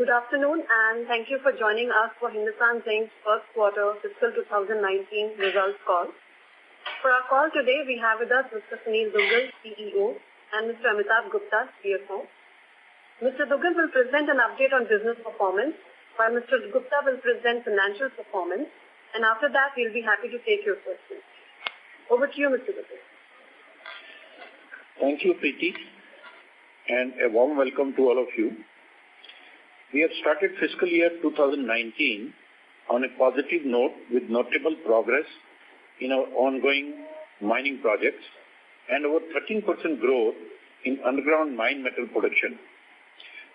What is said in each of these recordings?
Good afternoon, and thank you for joining us for Hindustan Zinc's first quarter fiscal 2019 results call. For our call today, we have with us Mr. Sunil Duggal, CEO, and Mr. Amitabh Gupta, CFO. Mr. Duggal will present an update on business performance, while Mr. Gupta will present financial performance, and after that, we'll be happy to take your questions. Over to you, Mr. Duggal. Thank you, Preeti, and a warm welcome to all of you. We have started fiscal year 2019 on a positive note with notable progress in our ongoing mining projects and over 13% growth in underground mine metal production.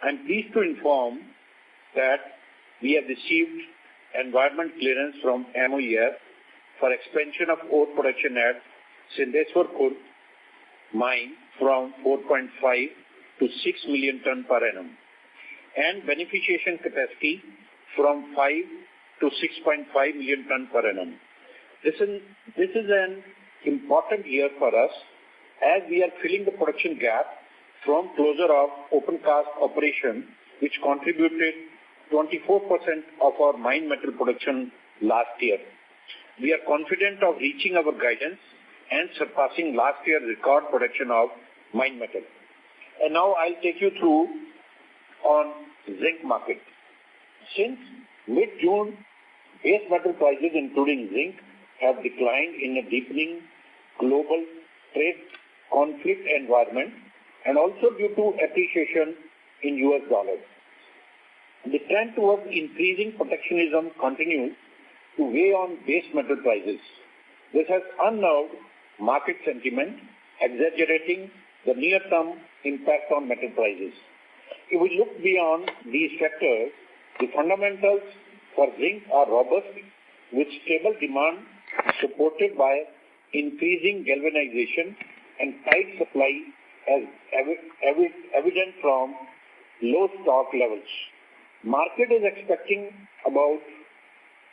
I am pleased to inform that we have received environment clearance from MOEF for expansion of ore production at Sindeswar Khurd mine from 4.5 to 6 million ton per annum and beneficiation capacity from 5 to 6.5 million ton per annum. This is an important year for us as we are filling the production gap from closure of open cast operation, which contributed 24% of our mine metal production last year. We are confident of reaching our guidance and surpassing last year's record production of mine metal. And now I'll take you through on zinc market. Since mid-June, base metal prices including zinc have declined in a deepening global trade conflict environment and also due to appreciation in US dollars. The trend towards increasing protectionism continues to weigh on base metal prices. This has unnerved market sentiment, exaggerating the near-term impact on metal prices. If we look beyond these factors, the fundamentals for zinc are robust with stable demand supported by increasing galvanization and tight supply as evident from low stock levels. Market is expecting about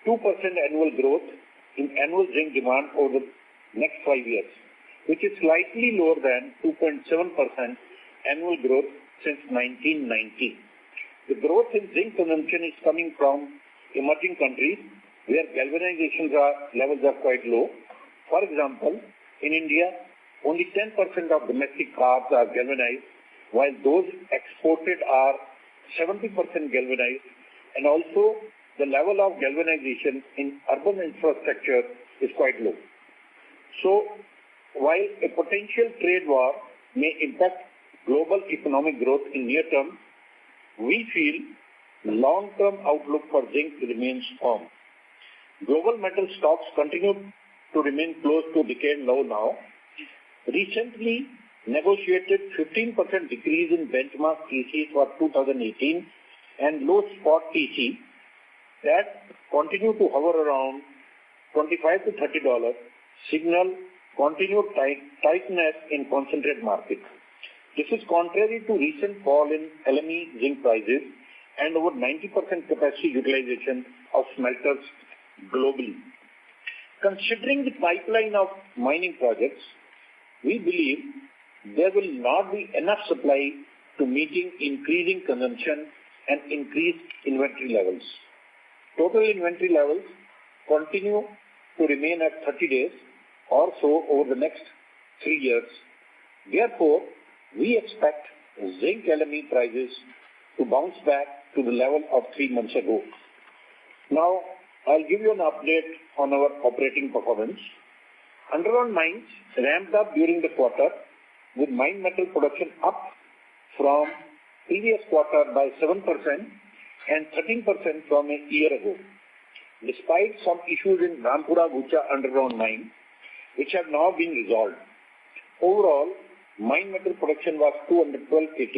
2% annual growth in annual zinc demand over the next 5 years, which is slightly lower than 2.7% annual growth since 1990. The growth in zinc consumption is coming from emerging countries where galvanization levels are quite low. For example, in India, only 10% of domestic cars are galvanized, while those exported are 70% galvanized, and also the level of galvanization in urban infrastructure is quite low. So, while a potential trade war may impact global economic growth in near term, we feel long-term outlook for zinc remains firm. Global metal stocks continue to remain close to decade low now. Recently negotiated 15% decrease in benchmark TC for 2018 and low spot TC that continue to hover around $25 to $30 signal continued tightness in concentrate market. This is contrary to recent fall in LME zinc prices and over 90% capacity utilization of smelters globally. Considering the pipeline of mining projects, we believe there will not be enough supply to meeting increasing consumption and increased inventory levels. Total inventory levels continue to remain at 30 days or so over the next 3 years. Therefore, we expect zinc LME prices to bounce back to the level of 3 months ago. Now, I'll give you an update on our operating performance. Underground mines ramped up during the quarter with mine metal production up from previous quarter by 7% and 13% from a year ago, despite some issues in Rampura Gucha underground mine, which have now been resolved. Overall, mine metal production was 212 KT,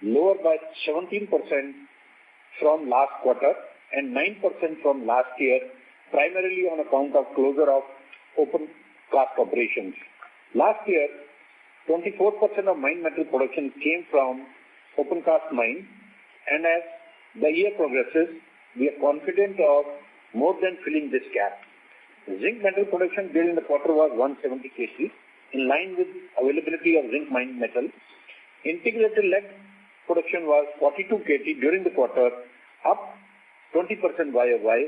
lower by 17% from last quarter and 9% from last year, primarily on account of closure of open cast operations. Last year, 24% of mine metal production came from open cast mine, and as the year progresses, we are confident of more than filling this gap. Zinc metal production during the quarter was 170 KT, in line with availability of zinc mine metal. Integrated lead production was 42 KT during the quarter, up 20% YOY,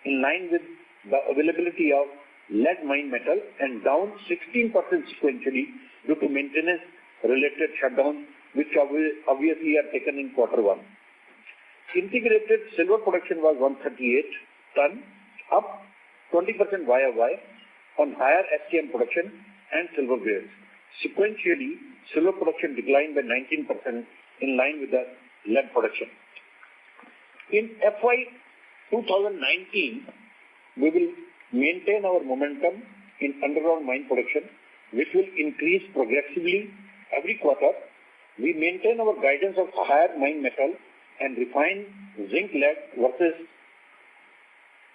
in line with the availability of lead mine metal and down 16% sequentially due to maintenance-related shutdowns, which obviously are taken in Q1. Integrated silver production was 138 ton, up 20% YOY on higher SCM production and silver grades. Sequentially, silver production declined by 19% in line with the lead production. In FY 2019, we will maintain our momentum in underground mine production, which will increase progressively every quarter. We maintain our guidance of higher mine metal and refined zinc lead versus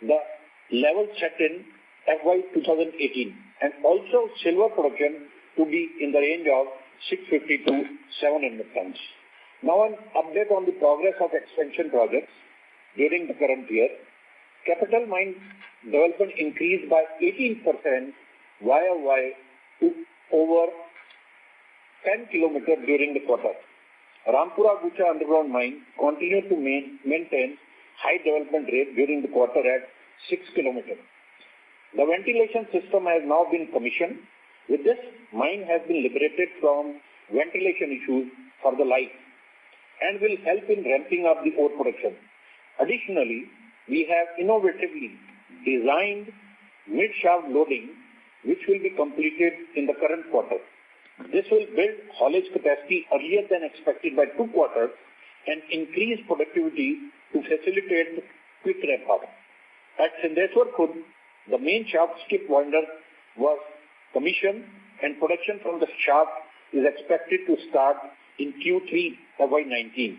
the level set in FY 2018, and also silver production to be in the range of 650 to 700 tons. Now an update on the progress of expansion projects during the current year. Capital mine development increased by 18% YOY to over 10 kilometers during the quarter. Rampura Gucha underground mine continued to maintain high development rate during the quarter at 6 kilometers. The ventilation system has now been commissioned. With this, mine has been liberated from ventilation issues for the life and will help in ramping up the ore production. Additionally, we have innovatively designed mid-shaft loading, which will be completed in the current quarter. This will build haulage capacity earlier than expected by 2 quarters and increase productivity to facilitate quick ramp-up. At Sindeswar Khurd, the main shaft skip winder was commissioned and production from the shaft is expected to start in Q3 FY19.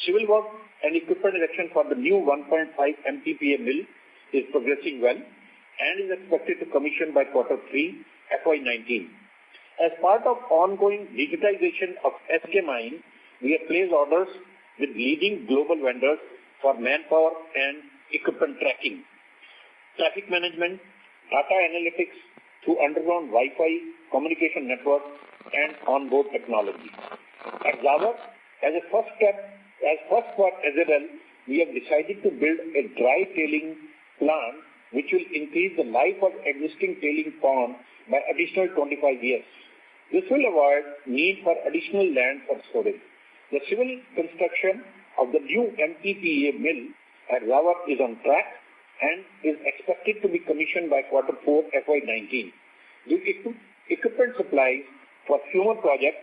Civil work and equipment erection for the new 1.5 MTPA mill is progressing well and is expected to commission by Q3 FY19. As part of ongoing digitization of SK mine, we have placed orders with leading global vendors for manpower and equipment tracking, traffic management, data analytics through underground Wi-Fi communication network and onboard technology. At Zawar, as first for SLL, we have decided to build a dry tailing plant which will increase the life of existing tailing pond by additional 25 years. This will avoid need for additional land for storage. The civil construction of the new MTPA mill at Zawar is on track and is expected to be commissioned by Q4 FY19. The equipment supplies for Fumer project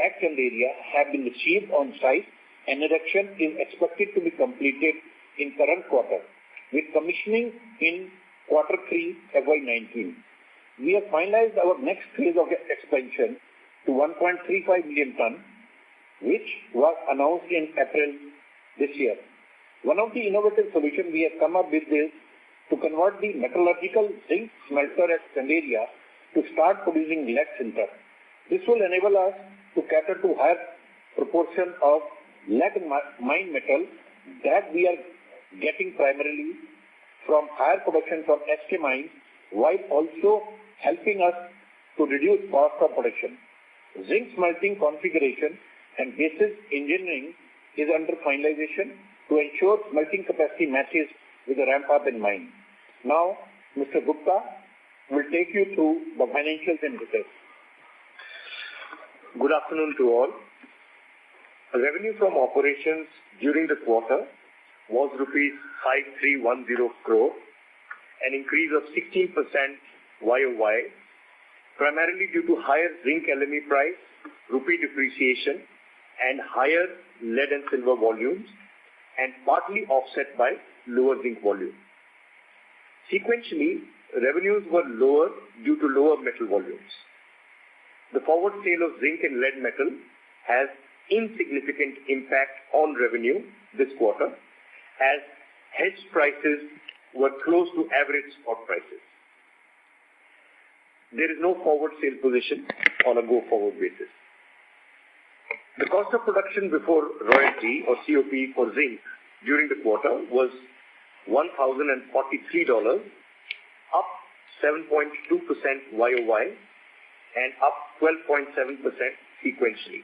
at Chanderia have been received on site and erection is expected to be completed in current quarter, with commissioning in Q3 FY19. We have finalized our next phase of expansion to 1.35 million ton, which was announced in April this year. One of the innovative solutions we have come up with is to convert the metallurgical zinc smelter at Chanderia to start producing lead sinter. This will enable us to cater to higher proportion of lead mine metal that we are getting primarily from higher production from SK mines, while also helping us to reduce cost of production. Zinc smelting configuration and basis engineering is under finalization to ensure smelting capacity matches with the ramp-up in mine. Now, Mr. Gupta will take you through the financials in detail. Good afternoon to all. Revenue from operations during the quarter was rupees 5310 crore, an increase of 16% YOY, primarily due to higher zinc LME price, rupee depreciation, and higher lead and silver volumes, and partly offset by lower zinc volume. Sequentially, revenues were lower due to lower metal volumes. The forward sale of zinc and lead metal has insignificant impact on revenue this quarter, as hedged prices were close to average spot prices. There is no forward sale position on a go-forward basis. The cost of production before royalty or COP for zinc during the quarter was $1,043, up 7.2% YOY and up 12.7% sequentially.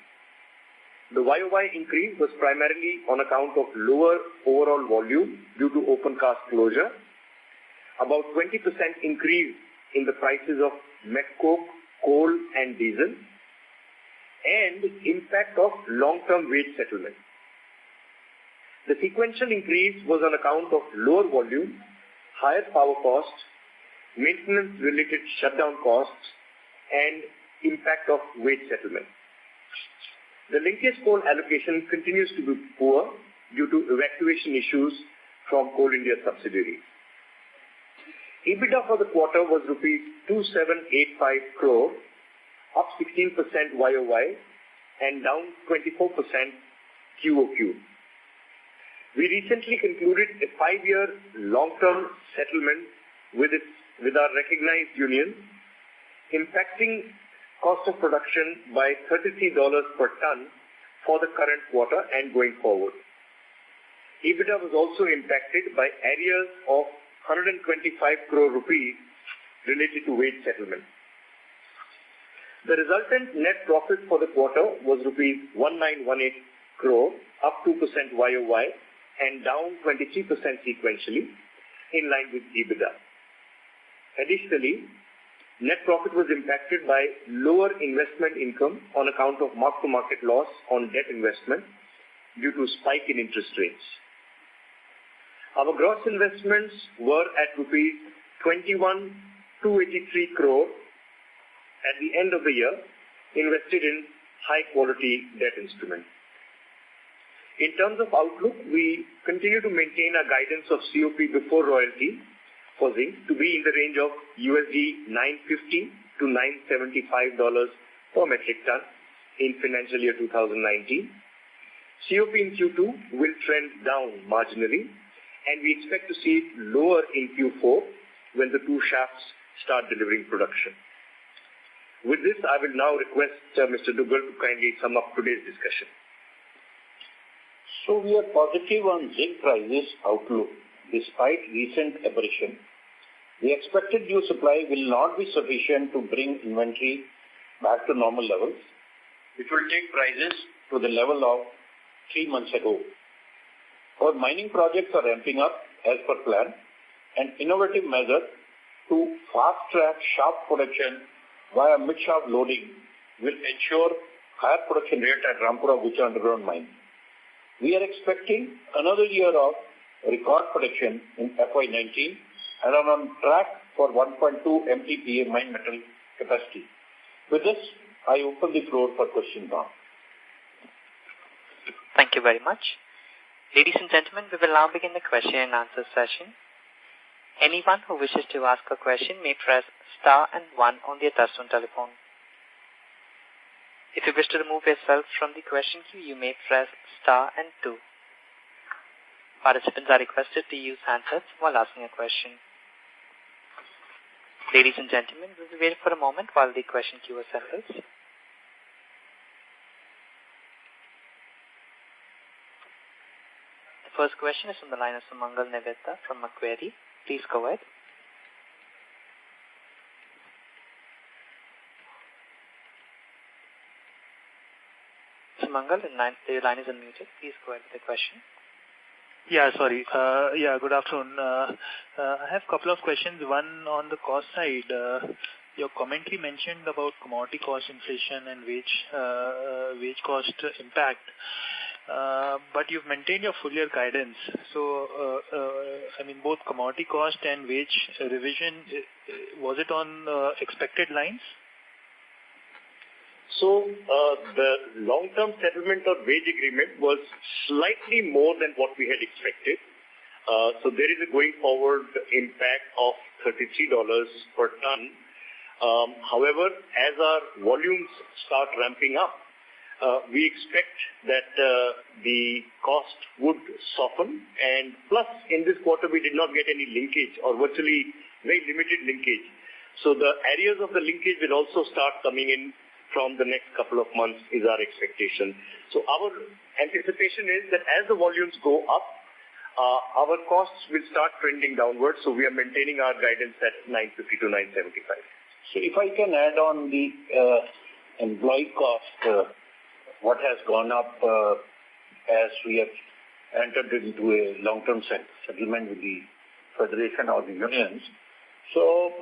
The YOY increase was primarily on account of lower overall volume due to open cast closure, about 20% increase in the prices of met coke, coal and diesel, and impact of long-term wage settlement. The sequential increase was on account of lower volume, higher power costs, maintenance-related shutdown costs, and impact of wage settlement. The linkage coal allocation continues to be poor due to evacuation issues from Coal India subsidiaries. EBITDA for the quarter was rupees 2785 crore, up 16% YOY and down 24% QOQ. We recently concluded a 5-year long-term settlement with our recognized union, impacting cost of production by $33 per ton for the current quarter and going forward. EBITDA was also impacted by arrears of 125 crore rupees related to wage settlement. The resultant net profit for the quarter was rupees 1918 crore, up 2% YOY and down 23% sequentially, in line with EBITDA. Additionally, net profit was impacted by lower investment income on account of mark-to-market loss on debt investment due to spike in interest rates. Our gross investments were at rupees 21,283 crore at the end of the year, invested in high-quality debt instruments. In terms of outlook, we continue to maintain our guidance of COP before royalty for zinc to be in the range of $950 to $975 per metric ton in financial year 2019. COP in Q2 will trend down marginally, and we expect to see it lower in Q4 when the two shafts start delivering production. With this, I will now request Mr. Duggal to kindly sum up today's discussion. So we are positive on zinc prices outlook despite recent aberration. The expected new supply will not be sufficient to bring inventory back to normal levels, which will take prices to the level of 3 months ago. Our mining projects are ramping up as per plan, and innovative measures to fast-track shaft production via mid-shaft loading will ensure higher production rate at Rampura Gucha underground mine. We are expecting another year of record production in FY19 and are on track for 1.2 MTPA mine metal capacity. With this, I open the floor for questions now. Thank you very much. Ladies and gentlemen, we will now begin the question and answer session. Anyone who wishes to ask a question may press star and 1 on their touchtone telephone. If you wish to remove yourself from the question queue, you may press star and 2. Participants are requested to use handsets while asking a question. Ladies and gentlemen, we will wait for a moment while the question queue assembles. The first question is from the line of Sumangal Nevatia from Macquarie. Please go ahead. Sumangal, your line is unmuted. Please go ahead with the question. Yeah, sorry. Good afternoon. I have a couple of questions. One on the cost side. Your commentary mentioned about commodity cost inflation and wage cost impact. But you've maintained your full year guidance. So, both commodity cost and wage revision, was it on expected lines? So, the long-term settlement or wage agreement was slightly more than what we had expected. So, there is a going forward impact of $33 per ton. However, as our volumes start ramping up, we expect that the cost would soften. And plus, in this quarter, we did not get any linkage or virtually very limited linkage. So, the areas of the linkage will also start coming in from the next couple of months is our expectation. So our anticipation is that as the volumes go up, our costs will start trending downwards. So we are maintaining our guidance at 950 to 975. So if I can add on the employee cost, what has gone up as we have entered into a long-term settlement with the Federation or the unions. So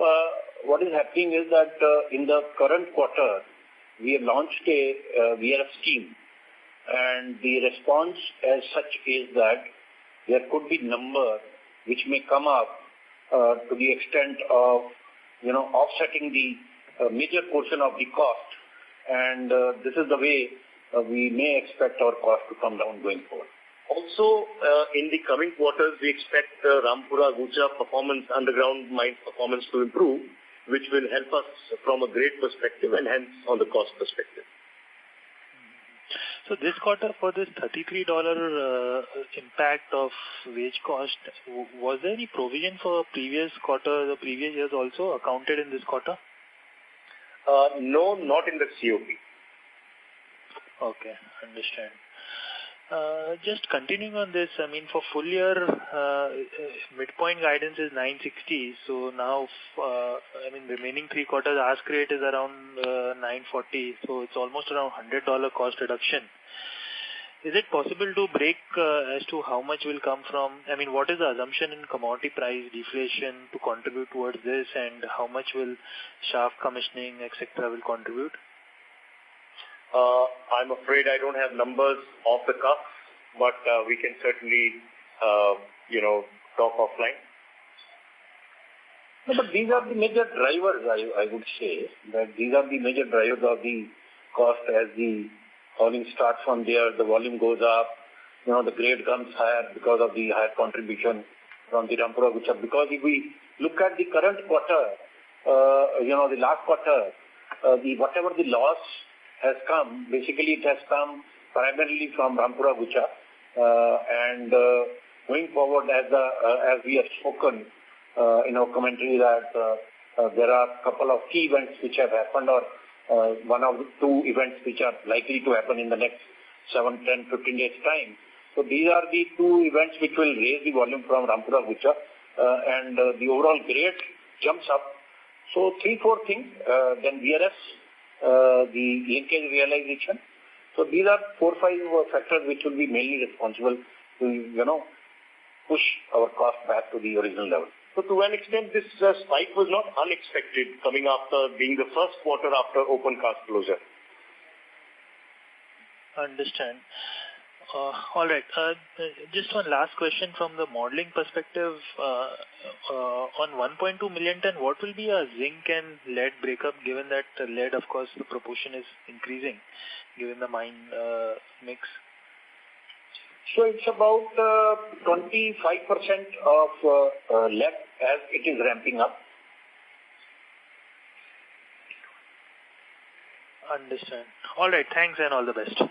what is happening is that in the current quarter, we have launched a VRF scheme, and the response as such is that there could be number which may come up to the extent of, offsetting the major portion of the cost, and this is the way we may expect our cost to come down going forward. Also, in the coming quarters, we expect Rampura Gucha performance, underground mine performance to improve, which will help us from a grade perspective and hence on the cost perspective. So this quarter, for this $33 impact of wage cost, was there any provision for previous quarter, the previous years also accounted in this quarter? No, not in the COP. Okay, understand. Just continuing on this, for full year, midpoint guidance is 960. So now, remaining 3 quarters ask rate is around 940. So it's almost around $100 cost reduction. Is it possible to break as to how much will come from, what is the assumption in commodity price deflation to contribute towards this, and how much will shaft commissioning, etc. will contribute? I'm afraid I don't have numbers off the cuff, but we can certainly, talk offline. No, but these are the major drivers, I would say, that these are the major drivers of the cost. As the hauling starts from there, the volume goes up, the grade comes higher because of the higher contribution from the Rampura Gucha. Because if we look at the current quarter, the last quarter, whatever the loss has come, basically it has come primarily from Rampura Gucha, and going forward, as we have spoken in our commentary, that there are a couple of key events which have happened, or one of the 2 events which are likely to happen in the next 7, 10, 15 days time. So these are the 2 events which will raise the volume from Rampura Gucha, and the overall grade jumps up. So 3, 4 things, then VRS, the linkage realization. So these are 4, 5 factors which will be mainly responsible to, push our cost back to the original level. So to an extent, this spike was not unexpected, coming after being the first quarter after open cast closure. Understand. All right. Just one last question from the modeling perspective. On 1.2 million ton, what will be a zinc and lead breakup, given that lead, of course, the proportion is increasing, given the mine mix? So it's about 25% of lead as it is ramping up. Understand. All right. Thanks and all the best.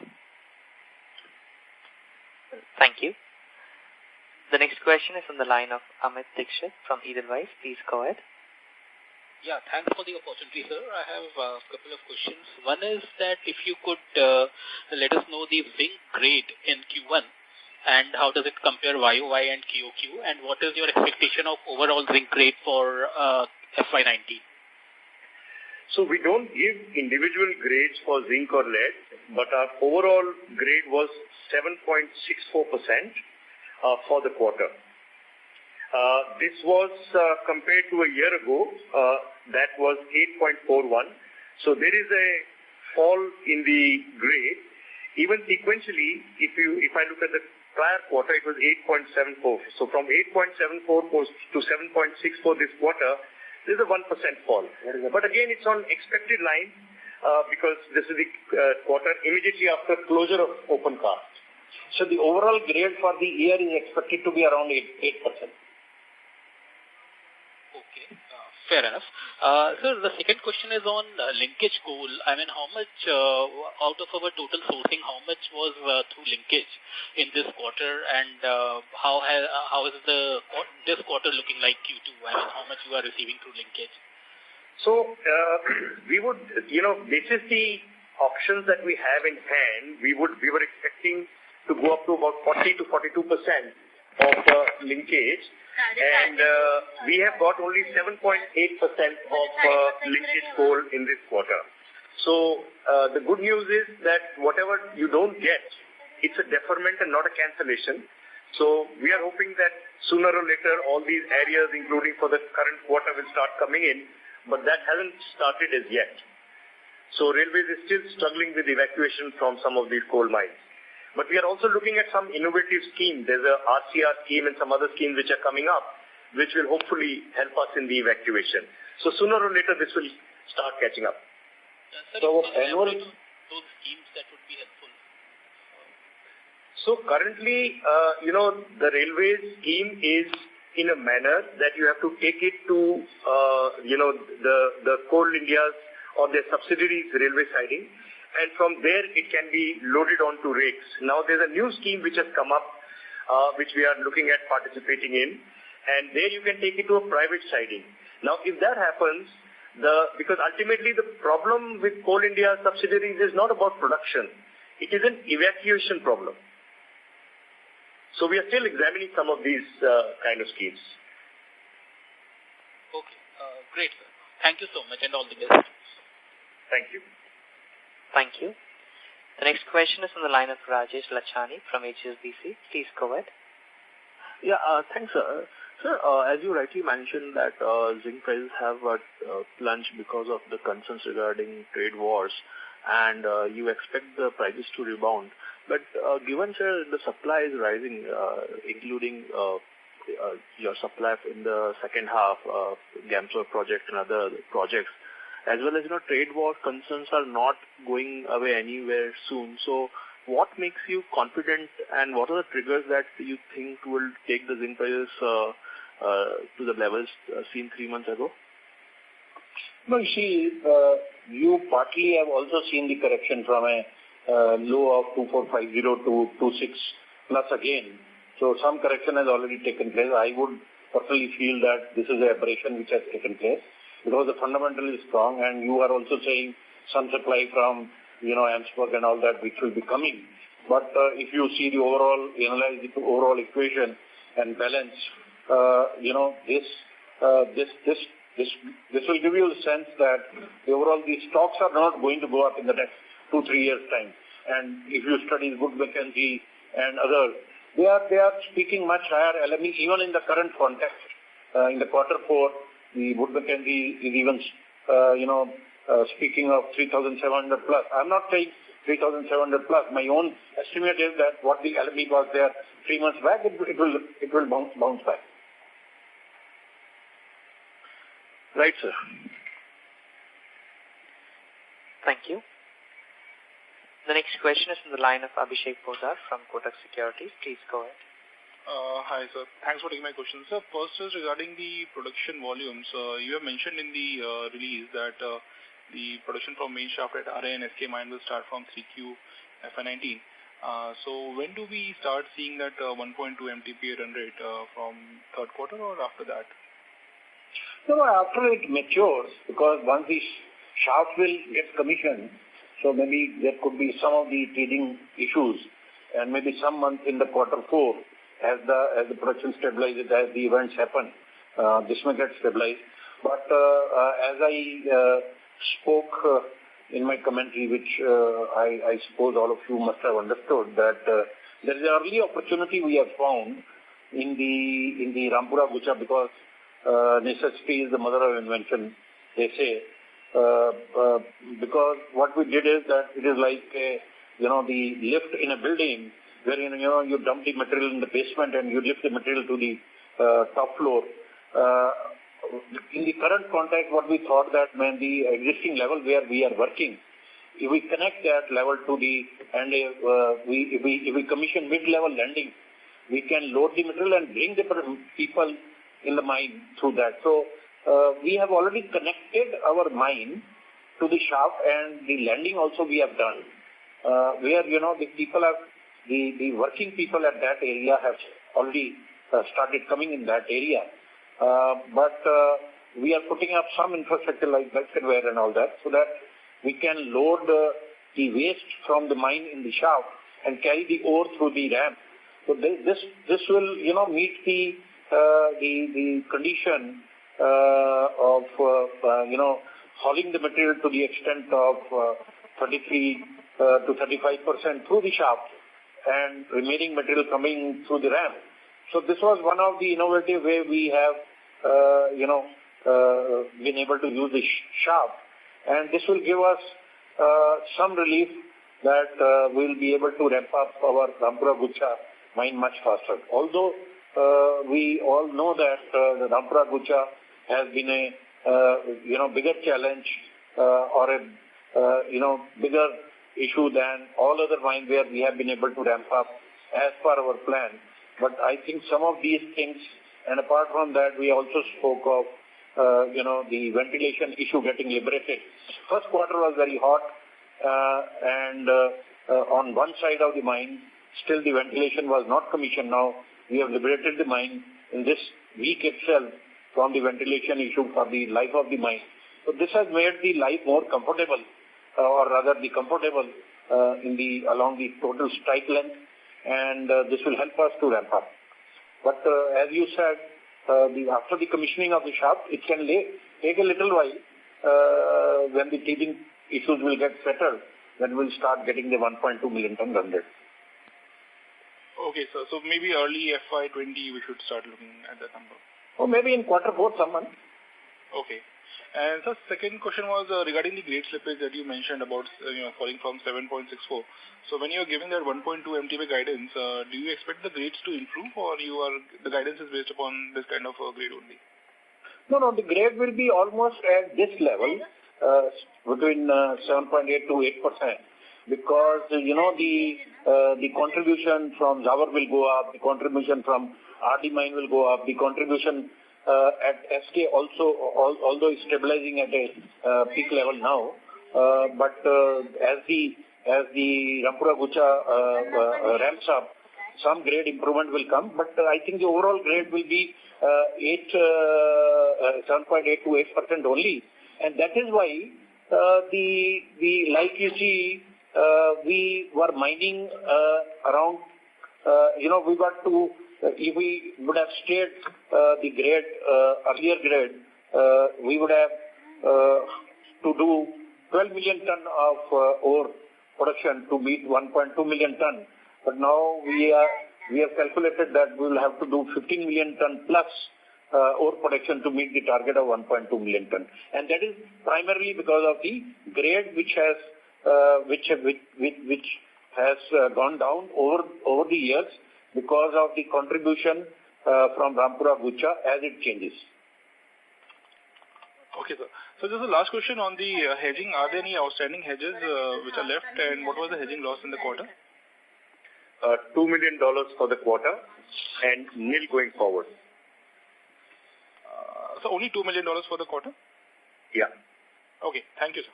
Thank you. The next question is on the line of Amit Dixit from Edelweiss. Please go ahead. Yeah, thanks for the opportunity, sir. I have a couple of questions. One is that if you could let us know the zinc grade in Q1 and how does it compare YOY and QOQ, and what is your expectation of overall zinc grade for FY19? So we don't give individual grades for zinc or lead, but our overall grade was 7.64% for the quarter. This was compared to a year ago, that was 8.41. So there is a fall in the grade. Even sequentially, if I look at the prior quarter, it was 8.74. So from 8.74 to 7.64 this quarter, there's a 1% fall. But again, it's on expected line because this is the quarter immediately after closure of open cast. So the overall grade for the year is expected to be around 8%. Okay, fair enough. Sir, the second question is on linkage coal. How much out of our total sourcing, how much was through linkage in this quarter, and how is this quarter looking like Q2? How much you are receiving through linkage? So we would, basis the options that we have in hand, we were expecting to go up to about 40 to 42% of linkage. And we have got only 7.8% of linkage coal in this quarter. So the good news is that whatever you don't get, it's a deferment and not a cancellation. So we are hoping that sooner or later all these areas, including for the current quarter, will start coming in, but that hasn't started as yet. So Railways is still struggling with evacuation from some of these coal mines. But we are also looking at some innovative schemes. There's a RCR scheme and some other schemes which are coming up, which will hopefully help us in the evacuation. So sooner or later this will start catching up. Sir, So annual those schemes that would be helpful. So currently, the railways scheme is in a manner that you have to take it to, the Coal India's or their subsidiaries railway siding, and from there it can be loaded onto rakes. Now there's a new scheme which has come up, which we are looking at participating in, and there you can take it to a private siding. Now if that happens, because ultimately the problem with Coal India subsidiaries is not about production, it is an evacuation problem. So we are still examining some of these kind of schemes. Okay, great, sir. Thank you so much and all the best. Thank you. Thank you. The next question is on the line of Rajesh Lachani from HSBC. Please go ahead. Yeah, thanks, sir. Sir, as you rightly mentioned that zinc prices have plunged because of the concerns regarding trade wars, and you expect the prices to rebound. But given, sir, the supply is rising, including your supply in the second half, Gamsor project and other projects, as well as, trade war concerns are not going away anywhere soon. So what makes you confident, and what are the triggers that you think will take the zinc prices to the levels seen 3 months ago? No, you see, you partly have also seen the correction from a low of 2450 to 26 plus again. So some correction has already taken place. I would personally feel that this is an aberration which has taken place because the fundamental is strong, and you are also saying some supply from, Amsberg and all that which will be coming. But if you see the overall, analyze the overall equation and balance, this will give you a sense that overall these stocks are not going to go up in the next 2-3 years' time. And if you study Wood Mackenzie and others, they are speaking much higher LME, even in the current context. In the quarter 4, the Wood Mackenzie is even, speaking of 3,700 plus. I'm not saying 3,700 plus. My own estimate is that what the LME was there 3 months back, it will bounce back. Right, sir. Thank you. The next question is from the line of Abhishek Poddar from Kotak Securities. Please go ahead. Hi, sir. Thanks for taking my question. Sir, first is regarding the production volumes. You have mentioned in the release that the production from main shaft at RA and SK mine will start from 3Q FY19. So when do we start seeing that 1.2 MTPA run rate from third quarter or after that? No, after it matures, because once the shaft will get commissioned, so maybe there could be some of the teething issues, and maybe some month in the quarter 4, as the production stabilizes, as the events happen, this may get stabilized. But as I spoke in my commentary, which I suppose all of you must have understood, that there is an early opportunity we have found in the Rampura Gucha, because necessity is the mother of invention, they say. Because what we did is that it is like the lift in a building wherein you dump the material in the basement and you lift the material to the top floor. In the current context, what we thought that when the existing level where we are working, if we connect that level to the and if we commission mid-level landing, we can load the material and bring the people in the mine through that. So we have already connected our mine to the shaft, and the landing also we have done, where the people have the working people at that area have already started coming in that area. But we are putting up some infrastructure like conveyor and all that, so that we can load the waste from the mine in the shaft and carry the ore through the ramp. So this will meet the condition of hauling the material to the extent of 33 to 35% through the shaft and remaining material coming through the ramp. So this was one of the innovative way we have, been able to use the shaft, and this will give us some relief that we will be able to ramp up our Rampura Gucha mine much faster. Although we all know that the Rampura Gucha has been a bigger challenge or a bigger issue than all other mines where we have been able to ramp up as per our plan. But I think some of these things, and apart from that, we also spoke of the ventilation issue getting liberated. First quarter was very hot, and on one side of the mine, still the ventilation was not commissioned. Now we have liberated the mine in this week itself from the ventilation issue for the life of the mine. So this has made the life more comfortable, or rather the comfortable along the total strike length, and this will help us to ramp up. But as you said, after the commissioning of the shaft, it can take a little while when the teething issues will get settled, then we'll start getting the 1.2 million ton run rate. Okay, sir. So maybe early FY20 we should start looking at that number. Or maybe in quarter 4 someone. Okay. And so second question was regarding the grade slippage that you mentioned about falling from 7.64. So when you are giving that 1.2 MTPA guidance, do you expect the grades to improve, or the guidance is based upon this kind of grade only? No, the grade will be almost at this level, between 7.8 to 8%, because the contribution from Zawar will go up, the contribution from RD mine will go up, the contribution at SK also, although it's stabilizing at a peak level now, but as the Rampura Gucha ramps up, some grade improvement will come, but I think the overall grade will be 7.8 to 8% only, and that is why like you see, we were mining around, we got to. If we would have stayed the grade, earlier grade, we would have to do 12 million ton of ore production to meet 1.2 million ton. But now we have calculated that we will have to do 15 million ton plus ore production to meet the target of 1.2 million ton. And that is primarily because of the grade which has gone down over the years, because of the contribution from Rampura Gucha as it changes. Okay, sir. So just the last question on the hedging. Are there any outstanding hedges which are left, and what was the hedging loss in the quarter? $2 million for the quarter and nil going forward. So only $2 million for the quarter? Yeah. Okay. Thank you, sir.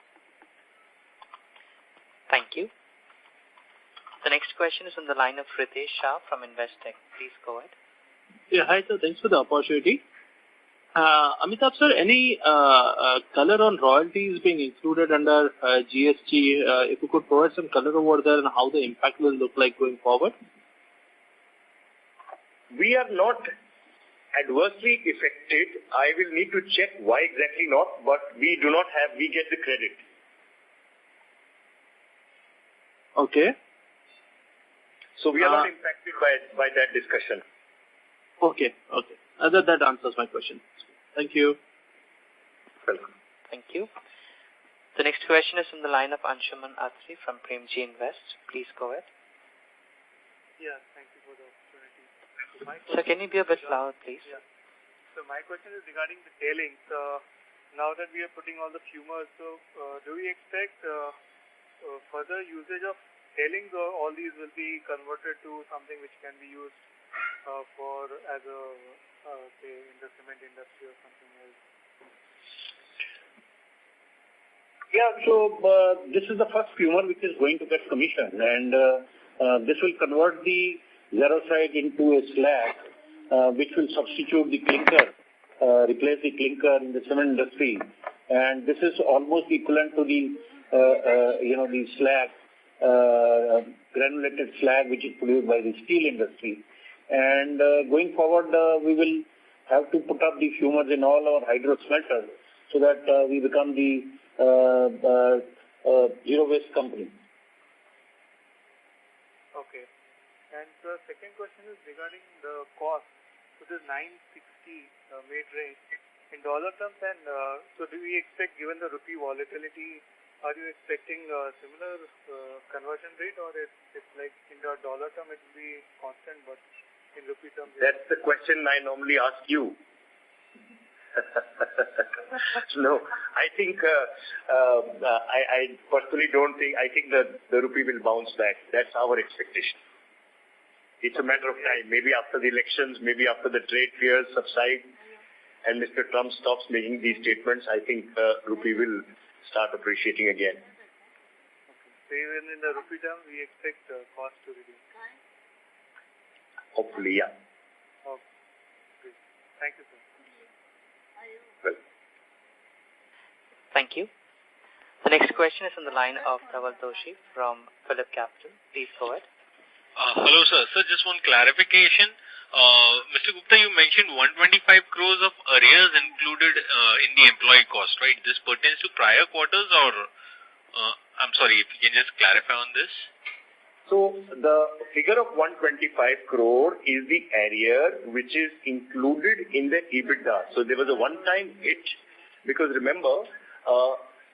Thank you. The next question is on the line of Ritesh Shah from Investec. Please go ahead. Yeah, hi sir. Thanks for the opportunity. Amitabh sir, any color on royalties being included under GST? If you could provide some color over there and how the impact will look like going forward? We are not adversely affected. I will need to check why exactly not, but we get the credit. Okay. So we are not impacted by that discussion. Okay. That answers my question. Thank you. Welcome. Thank you. The next question is from the line of Anshuman Atri from Premji Invest. Please go ahead. Yeah, thank you for the opportunity. Sir, can you be a bit louder, please? Yeah. So my question is regarding the tailings. Now that we are putting all the fumers, so do we expect further usage of tailings, or all these will be converted to something which can be used say in the cement industry or something else? Yeah, so this is the first fumer which is going to get commissioned, and this will convert the xerosite into a slag, which will substitute the clinker, replace the clinker in the cement industry, and this is almost equivalent to the the slag, granulated slag which is produced by the steel industry. And going forward, we will have to put up the fumers in all our hydro smelters. so that we become the zero waste company. Okay. And the second question is regarding the cost. So this 960 mid-range in dollar terms, and so do we expect, given the rupee volatility, are you expecting a similar conversion rate, or it's like in the dollar term it will be constant, but in rupee terms? That's the question I normally ask you. No, I think I personally don't think. I think that the rupee will bounce back. That's our expectation. It's a matter of time. Maybe after the elections, maybe after the trade fears subside, and Mr. Trump stops making these statements, I think rupee will start appreciating again. Okay. So even in the rupee term, we expect cost to reduce. Hopefully, yeah. Okay. Great. Thank you, sir. Well. Thank you. The next question is on the line of Dhaval Doshi from Phillip Capital. Please go ahead. Hello, sir. Sir, just one clarification. Mr. Gupta, you mentioned 125 crores of arrears included in the employee cost, right? This pertains to prior quarters, or I'm sorry, if you can just clarify on this. So the figure of 125 crore is the arrear which is included in the EBITDA. So there was a one-time hit, because remember,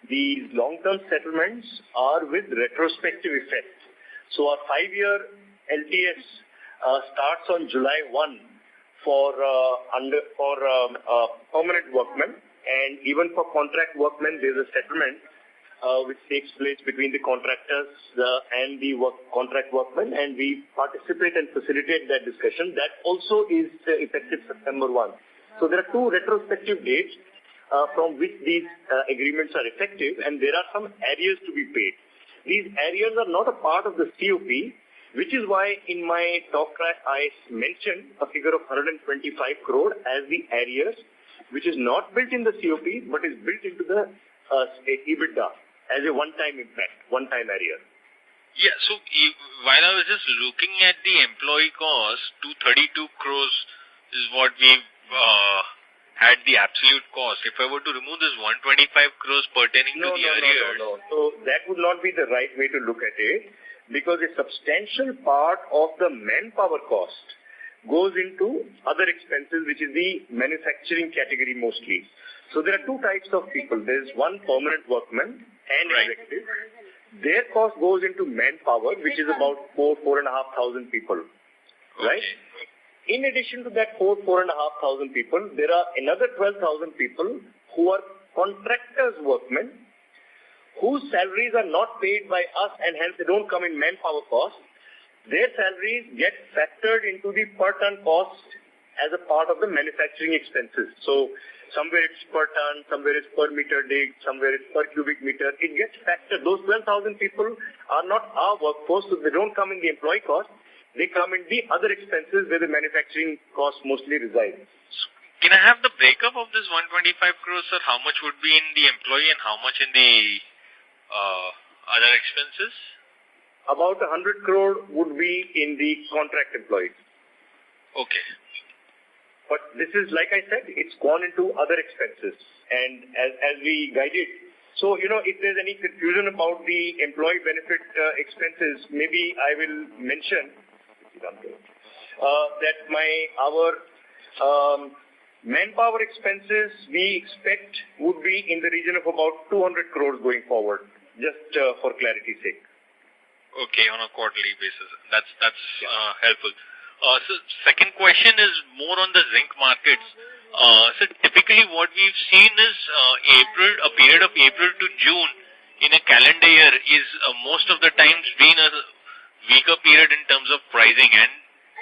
these long-term settlements are with retrospective effect. So our 5-year LTS starts on July 1 for permanent workmen, and even for contract workmen there is a settlement which takes place between the contractors and the contract workmen, and we participate and facilitate that discussion. That also is effective September 1. So there are two retrospective dates from which these agreements are effective, and there are some arrears to be paid. These arrears are not a part of the COP, which is why in my talk track I mentioned a figure of 125 crore as the arrears, which is not built in the COP but is built into the EBITDA as a one-time impact, one-time arrear. Yeah, so while I was just looking at the employee cost, 232 crores is what we've had the absolute cost. If I were to remove this 125 crores pertaining to the arrears... No. So that would not be the right way to look at it, because a substantial part of the manpower cost goes into other expenses, which is the manufacturing category mostly. So there are two types of people. There is one permanent workman and executive. Their cost goes into manpower, which is about 4,500 people. Right? In addition to that 4,500 people, there are another 12,000 people who are contractors workmen, whose salaries are not paid by us, and hence they don't come in manpower cost. Their salaries get factored into the per ton cost as a part of the manufacturing expenses. So somewhere it's per ton, somewhere it's per meter dig, somewhere it's per cubic meter. It gets factored. Those 12,000 people are not our workforce, so they don't come in the employee cost. They come in the other expenses where the manufacturing cost mostly resides. Can I have the breakup of this 125 crores, sir? How much would be in the employee and how much in the other expenses? About 100 crore would be in the contract employees. Okay. But this is, like I said, it's gone into other expenses. And as we guided, so, if there's any confusion about the employee benefit expenses, maybe I will mention that our manpower expenses we expect would be in the region of about 200 crores going forward, just for clarity's sake. Okay, on a quarterly basis. That's helpful. So second question is more on the zinc markets. So typically what we've seen is a period of April to June in a calendar year is most of the times been a weaker period in terms of pricing, and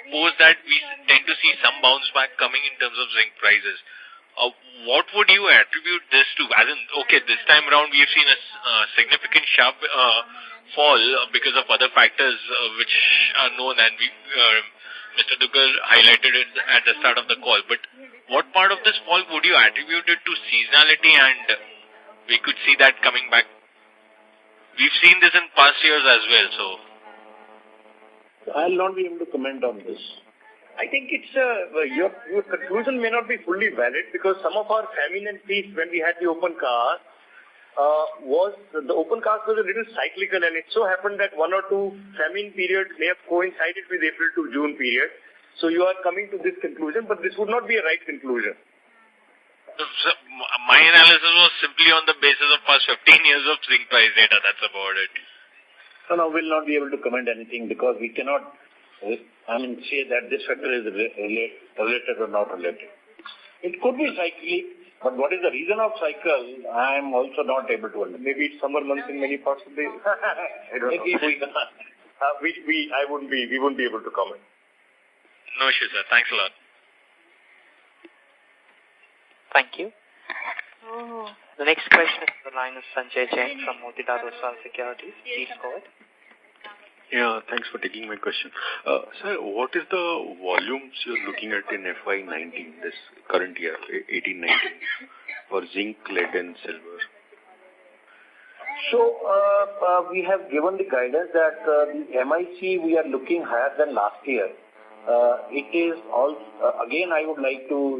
post that we tend to see some bounce back coming in terms of zinc prices. What would you attribute this to? As in, okay, this time around we have seen a significant sharp fall because of other factors which are known, and Mr. Duggal highlighted it at the start of the call. But what part of this fall would you attribute it to seasonality, and we could see that coming back? We've seen this in past years as well, so... I'll not be able to comment on this. I think it's your conclusion may not be fully valid because some of our feminine piece when we had the open cast was a little cyclical, and it so happened that one or two famine periods may have coincided with April to June period. So you are coming to this conclusion, but this would not be a right conclusion. So my analysis was simply on the basis of past 15 years of zinc price data. That's about it. No, we'll not be able to comment anything because we cannot, say that this factor is related or not related. It could be cyclic, but what is the reason of cycle, I am also not able to understand. Maybe it's summer months in many parts of the... Maybe we cannot. We wouldn't be able to comment. No issue, sir. Thanks a lot. Thank you. The next question is the line of Sanjay Jain from Motilal Oswal Securities. Please go ahead. Yeah, thanks for taking my question. Sir, what is the volumes you're looking at in FY19, this current year, 18-19, for zinc, lead and silver? So, we have given the guidance that the MIC we are looking higher than last year. It is all, again I would like to,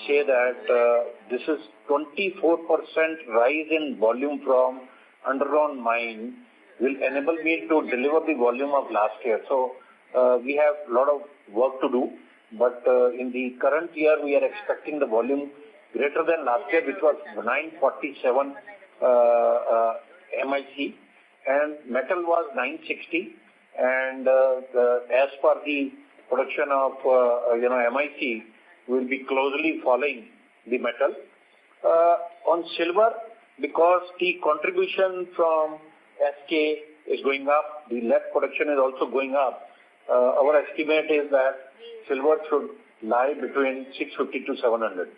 say that this is 24% rise in volume from underground mine will enable me to deliver the volume of last year. So, we have a lot of work to do, but in the current year we are expecting the volume greater than last year, which was 947 MIC, and metal was 960, and as per the production of MIC will be closely following the metal. On silver, because the contribution from SK is going up, the lead production is also going up, our estimate is that silver should lie between 650 to 700.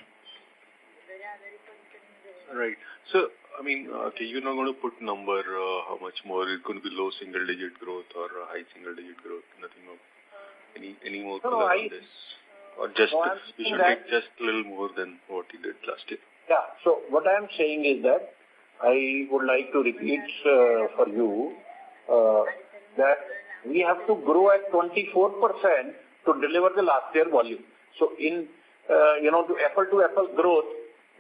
Right. So, you're not going to put number, how much more, it's going to be low single digit growth or high single digit growth, nothing more. Any more color on this? Or just, we should make just a little more than what you did last year? Yeah, so what I am saying is that I would like to repeat for you that we have to grow at 24% to deliver the last year volume. So in, to apple growth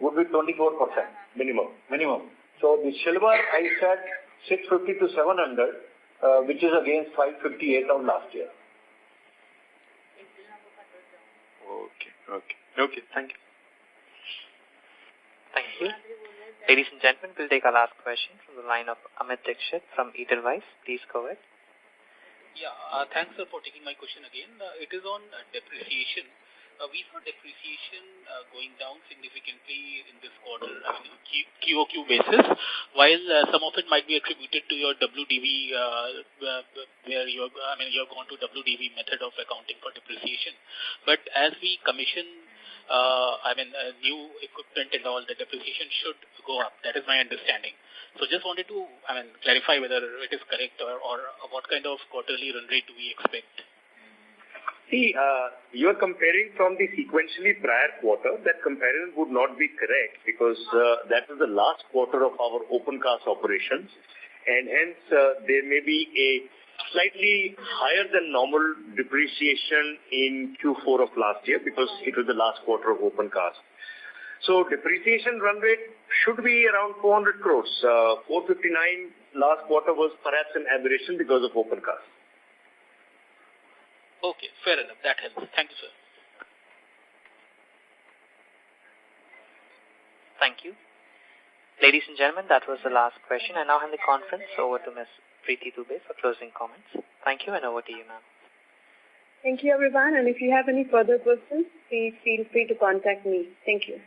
would be 24% minimum. So the silver, I said 650 to 700, which is against 558 of last year. Okay, thank you. Thank you. Ladies and gentlemen, we'll take our last question from the line of Amit Dixit from Edelweiss. Please go ahead. Yeah, thanks sir for taking my question again. It is on depreciation. We saw depreciation going down significantly in this quarter, QOQ basis, while some of it might be attributed to your WDV, where you have gone to WDV method of accounting for depreciation. But as we commission, new equipment and all, the depreciation should go up. That is my understanding. So just wanted to, clarify whether it is correct or what kind of quarterly run rate do we expect? See, you are comparing from the sequentially prior quarter. That comparison would not be correct because that was the last quarter of our open cast operations, and hence there may be a slightly higher than normal depreciation in Q4 of last year because it was the last quarter of open cast. So depreciation run rate should be around 400 crores. 459 last quarter was perhaps an aberration because of open cast. Okay, fair enough. That helps. Thank you, sir. Thank you. Ladies and gentlemen, that was the last question. I now hand the conference over to Ms. Preeti Dubey for closing comments. Thank you, and over to you, ma'am. Thank you, everyone. And if you have any further questions, please feel free to contact me. Thank you.